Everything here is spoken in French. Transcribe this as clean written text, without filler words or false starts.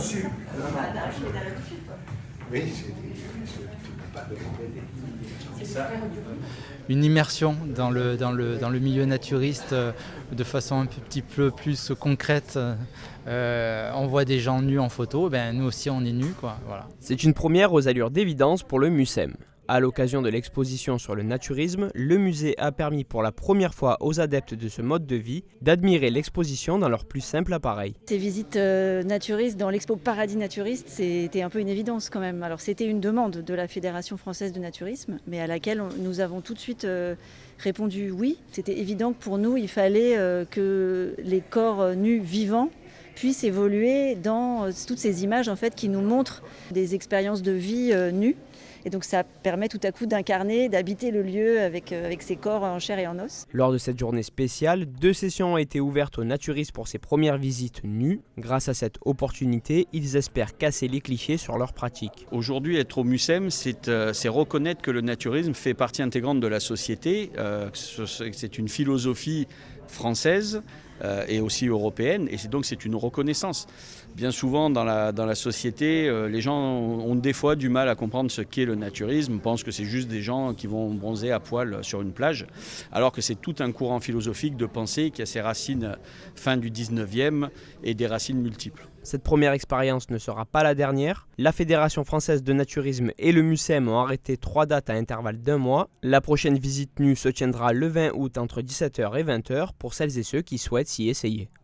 reçu. Non, non. Oui, tu peux pas demander des ça. Une immersion dans le milieu naturiste de façon un petit peu plus concrète. On voit des gens nus en photo, ben nous aussi on est nus, quoi. Voilà. C'est une première aux allures d'évidence pour le MUSEM. À l'occasion de l'exposition sur le naturisme, le musée a permis pour la première fois aux adeptes de ce mode de vie d'admirer l'exposition dans leur plus simple appareil. Ces visites naturistes dans l'expo Paradis Naturiste, c'était un peu une évidence quand même. Alors c'était une demande de la Fédération française de naturisme, mais à laquelle nous avons tout de suite répondu oui. C'était évident que pour nous, il fallait que les corps nus vivants puissent évoluer dans toutes ces images en fait, qui nous montrent des expériences de vie nues. Et donc ça permet tout à coup d'incarner, d'habiter le lieu avec ses corps en chair et en os. Lors de cette journée spéciale, 2 sessions ont été ouvertes aux naturistes pour ces premières visites nues. Grâce à cette opportunité, ils espèrent casser les clichés sur leur pratique. Aujourd'hui, être au MUSEM, c'est reconnaître que le naturisme fait partie intégrante de la société. C'est une philosophie française et aussi européenne, et donc c'est une reconnaissance. Bien souvent dans la société, les gens ont des fois du mal à comprendre ce qu'est le naturisme, pensent que c'est juste des gens qui vont bronzer à poil sur une plage, alors que c'est tout un courant philosophique de pensée qui a ses racines fin du 19e et des racines multiples. Cette première expérience ne sera pas la dernière. La Fédération française de naturisme et le MUSEM ont arrêté 3 dates à intervalle d'1 mois. La prochaine visite nue se tiendra le 20 août entre 17h et 20h pour celles et ceux qui souhaitent s'y essayer.